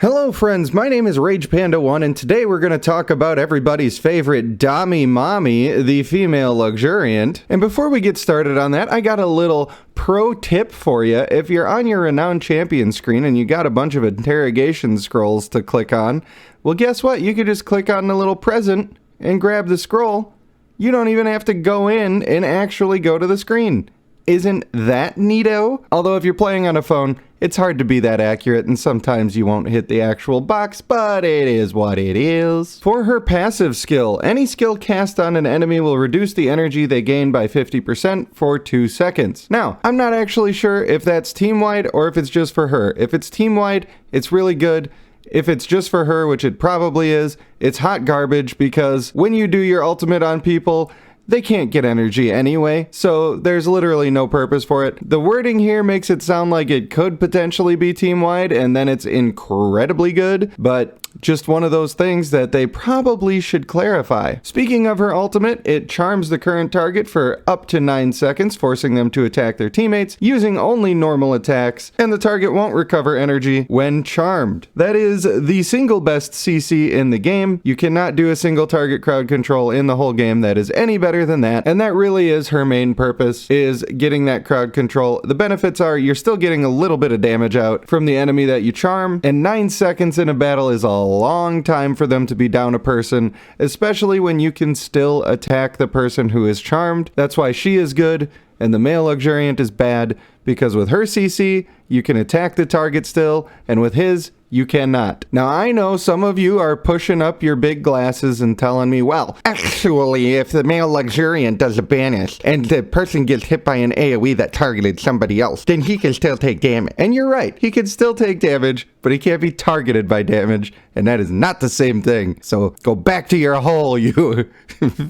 Hello friends, my name is RagePanda1 and today we're going to talk about everybody's favorite Dami Mommy, the Female Luxuriant. And before we get started on that, I got a little pro tip for you. If you're on your Renowned Champion screen and you got a bunch of interrogation scrolls to click on, well guess what? You could just click on the little present and grab the scroll. You don't even have to go in and actually go to the screen. Isn't that neato? Although if you're playing on a phone, it's hard to be that accurate and sometimes you won't hit the actual box, but it is what it is. For her passive skill, any skill cast on an enemy will reduce the energy they gain by 50% for 2 seconds. Now, I'm not actually sure if that's team-wide or if it's just for her. If it's team-wide, it's really good. If it's just for her, which it probably is, it's hot garbage because when you do your ultimate on people, they can't get energy anyway, so there's literally no purpose for it. The wording here makes it sound like it could potentially be team-wide, and then it's incredibly good, but just one of those things that they probably should clarify. Speaking of her ultimate, it charms the current target for up to 9 seconds, forcing them to attack their teammates using only normal attacks, and the target won't recover energy when charmed. That is the single best CC in the game. You cannot do a single target crowd control in the whole game that is any better than that, and that really is her main purpose, is getting that crowd control. The benefits are you're still getting a little bit of damage out from the enemy that you charm, and 9 seconds in a battle is a long time for them to be down a person, especially when you can still attack the person who is charmed. That's why she is good and the male luxuriant is bad, because with her CC you can attack the target still, and with his you cannot. Now I know some of you are pushing up your big glasses and telling me, well, actually if the male luxuriant does a banish and the person gets hit by an AoE that targeted somebody else, then he can still take damage. And you're right, he can still take damage, but he can't be targeted by damage, and that is not the same thing. So go back to your hole, you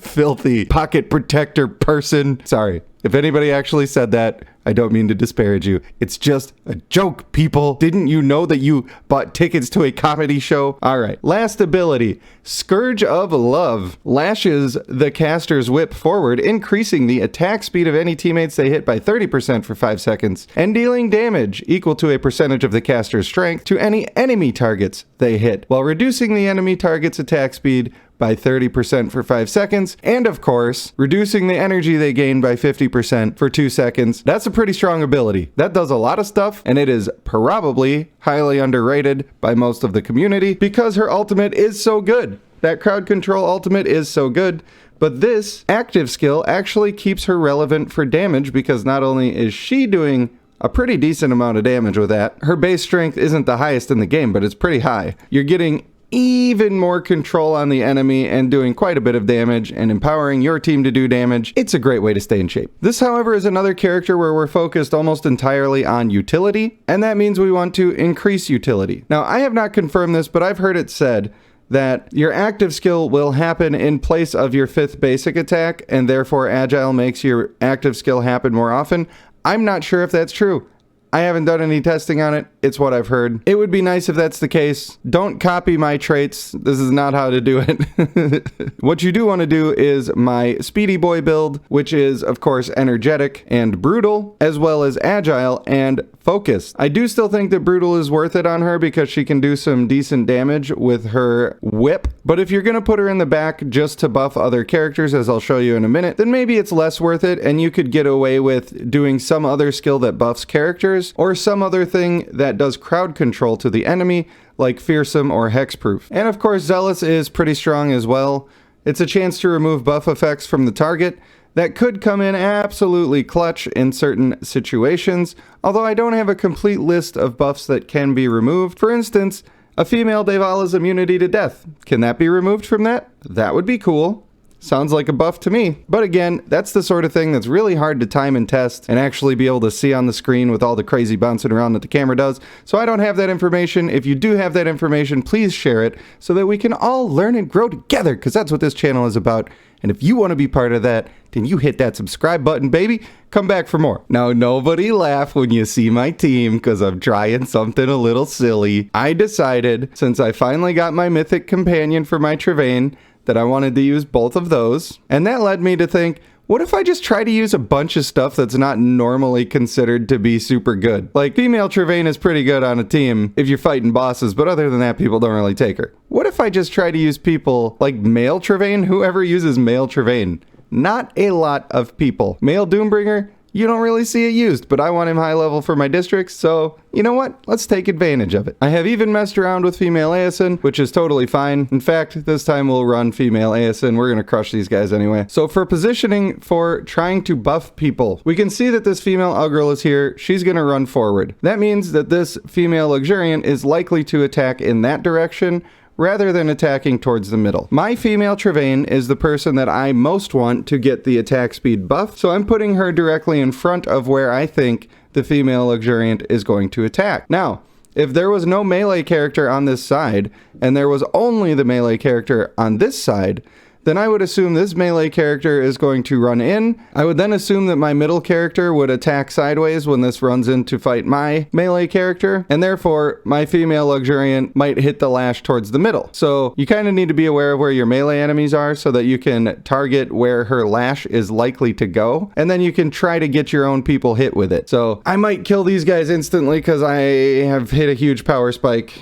filthy pocket protector person. Sorry. If anybody actually said that, I don't mean to disparage you. It's just a joke, people. Didn't you know that you bought tickets to a comedy show? Alright, last ability. Scourge of Love lashes the caster's whip forward, increasing the attack speed of any teammates they hit by 30% for 5 seconds, and dealing damage equal to a percentage of the caster's strength to any enemy targets they hit, while reducing the enemy target's attack speed by 30% for 5 seconds, and of course, reducing the energy they gain by 50% for 2 seconds. That's a pretty strong ability. That does a lot of stuff, and it is probably highly underrated by most of the community because her ultimate is so good. That crowd control ultimate is so good, but this active skill actually keeps her relevant for damage because not only is she doing a pretty decent amount of damage with that, her base strength isn't the highest in the game, but it's pretty high. You're getting even more control on the enemy and doing quite a bit of damage and empowering your team to do damage. It's a great way to stay in shape. This, however, is another character where we're focused almost entirely on utility, and that means we want to increase utility. Now, I have not confirmed this, but I've heard it said that your active skill will happen in place of your 5th basic attack, and therefore Agile makes your active skill happen more often. I'm not sure if that's true. I haven't done any testing on it. It's what I've heard. It would be nice if that's the case. Don't copy my traits. This is not how to do it. What you do want to do is my Speedy Boy build, which is, of course, energetic and brutal, as well as agile and focused. I do still think that brutal is worth it on her because she can do some decent damage with her whip. But if you're going to put her in the back just to buff other characters, as I'll show you in a minute, then maybe it's less worth it and you could get away with doing some other skill that buffs characters or some other thing that does crowd control to the enemy, like Fearsome or Hexproof. And of course, Zealous is pretty strong as well. It's a chance to remove buff effects from the target that could come in absolutely clutch in certain situations, although I don't have a complete list of buffs that can be removed. For instance, a Female Daevala's immunity to death. Can that be removed from that? That would be cool. Sounds like a buff to me. But again, that's the sort of thing that's really hard to time and test and actually be able to see on the screen with all the crazy bouncing around that the camera does. So I don't have that information. If you do have that information, please share it so that we can all learn and grow together, because that's what this channel is about. And if you want to be part of that, then you hit that subscribe button, baby. Come back for more. Now, nobody laugh when you see my team, because I'm trying something a little silly. I decided, since I finally got my mythic companion for my Trevain, that I wanted to use both of those. And that led me to think, What if I just try to use a bunch of stuff that's not normally considered to be super good? Like, female Travaine is pretty good on a team if you're fighting bosses, but other than that, people don't really take her. What if I just try to use people like male Travaine? Whoever uses male Travaine? Not a lot of people. Male Doombringer? You don't really see it used, but I want him high level for my districts, so you know what? Let's take advantage of it. I have even messed around with female Aeson, which is totally fine. In fact, this time we'll run female Aeson. We're gonna crush these guys anyway. So for positioning for trying to buff people, we can see that this female Ugril is here. She's gonna run forward. That means that this female Luxuriant is likely to attack in that direction, rather than attacking towards the middle. My female Travaine is the person that I most want to get the attack speed buff, so I'm putting her directly in front of where I think the female Luxuriant is going to attack. Now, if there was no melee character on this side, and there was only the melee character on this side, then I would assume this melee character is going to run in. I would then assume that my middle character would attack sideways when this runs in to fight my melee character, and therefore my female Luxuriant might hit the lash towards the middle. So you kind of need to be aware of where your melee enemies are so that you can target where her lash is likely to go, and then you can try to get your own people hit with it. So I might kill these guys instantly because I have hit a huge power spike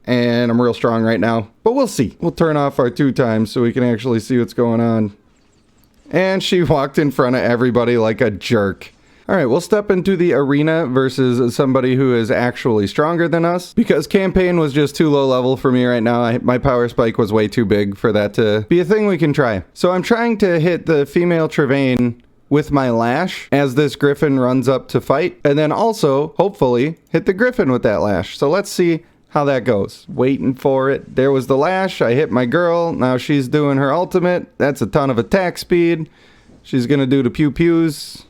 and I'm real strong right now, but we'll see. We'll turn off our 2 times so we can actually see what's going on. And she walked in front of everybody like a jerk. All right, we'll step into the arena versus somebody who is actually stronger than us, because campaign was just too low level for me right now. My power spike was way too big for that to be a thing we can try. So I'm trying to hit the female Travaine with my lash as this griffin runs up to fight, and then also, hopefully, hit the griffin with that lash. So let's see how that goes. Waiting for it. There was the lash. I hit my girl. Now she's doing her ultimate. That's a ton of attack speed. She's gonna do the pew-pews.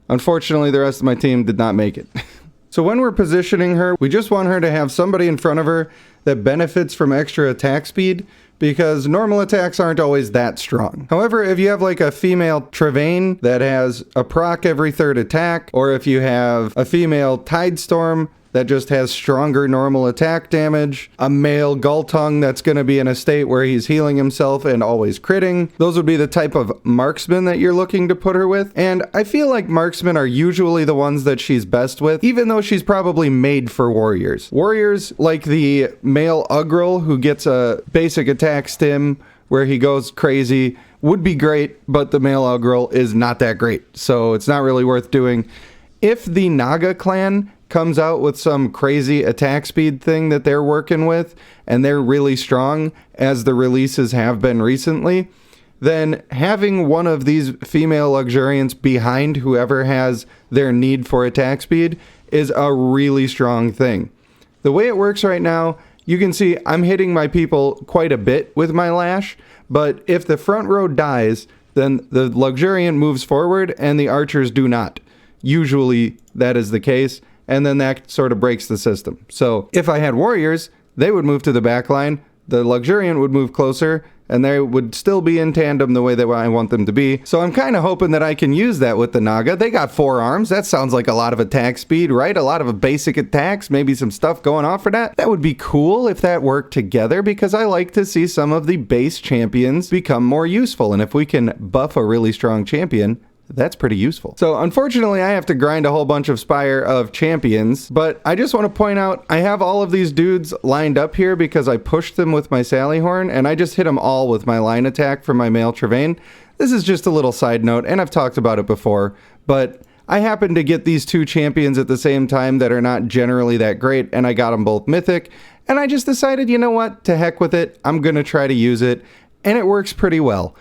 Unfortunately, the rest of my team did not make it. So when we're positioning her, we just want her to have somebody in front of her that benefits from extra attack speed, because normal attacks aren't always that strong. However, if you have like a female Travaine that has a proc every 3rd attack, or if you have a female Tidestorm that just has stronger normal attack damage, a male Gultung that's going to be in a state where he's healing himself and always critting. Those would be the type of marksman that you're looking to put her with. And I feel like marksmen are usually the ones that she's best with, even though she's probably made for warriors. Warriors like the male Ugril, who gets a basic attack stim where he goes crazy, would be great, but the male Ugril is not that great, so it's not really worth doing. If the Naga clan comes out with some crazy attack speed thing that they're working with, and they're really strong, as the releases have been recently, then having one of these female Luxuriants behind whoever has their need for attack speed is a really strong thing. The way it works right now, you can see I'm hitting my people quite a bit with my lash, but if the front row dies, then the Luxuriant moves forward and the archers do not. Usually that is the case, and then that sort of breaks the system. So if I had warriors, they would move to the back line, the Luxuriant would move closer, and they would still be in tandem the way that I want them to be. So I'm kind of hoping that I can use that with the Naga. They got 4 arms. That sounds like a lot of attack speed, right? A lot of basic attacks, maybe some stuff going off for that. That would be cool if that worked together, because I like to see some of the base champions become more useful. And if we can buff a really strong champion, that's pretty useful. So unfortunately, I have to grind a whole bunch of Spire of champions, but I just want to point out, I have all of these dudes lined up here because I pushed them with my Sally Horn, and I just hit them all with my line attack for my male Travaine. This is just a little side note, and I've talked about it before, but I happened to get these 2 champions at the same time that are not generally that great, and I got them both mythic, and I just decided, you know what, to heck with it, I'm gonna try to use it, and it works pretty well.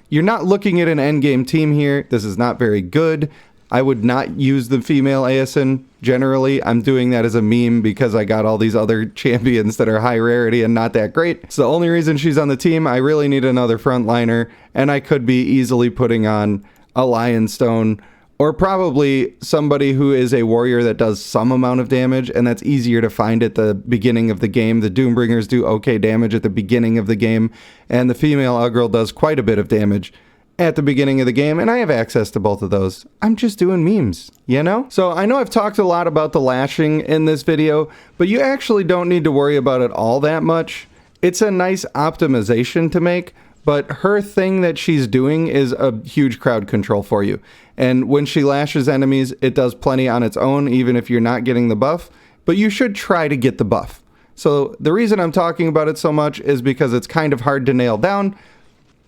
You're not looking at an endgame team here. This is not very good. I would not use the female Aeson generally. I'm doing that as a meme because I got all these other champions that are high rarity and not that great. It's the only reason she's on the team. I really need another frontliner, and I could be easily putting on a Lionstone, or probably somebody who is a warrior that does some amount of damage, and that's easier to find at the beginning of the game. The Doombringers do okay damage at the beginning of the game, and the female Ugril does quite a bit of damage at the beginning of the game, and I have access to both of those. I'm just doing memes, you know? So I know I've talked a lot about the lashing in this video, but you actually don't need to worry about it all that much. It's a nice optimization to make, but her thing that she's doing is a huge crowd control for you. And when she lashes enemies, it does plenty on its own, even if you're not getting the buff, but you should try to get the buff. So the reason I'm talking about it so much is because it's kind of hard to nail down,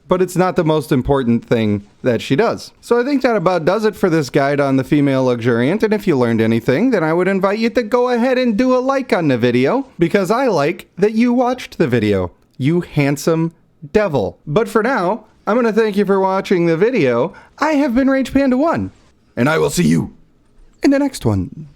but it's not the most important thing that she does. So I think that about does it for this guide on the Female Luxuriant, and if you learned anything, then I would invite you to go ahead and do a like on the video, because I like that you watched the video, you handsome devil. But for now, I'm going to thank you for watching the video. I have been RagePanda1, and I will see you in the next one.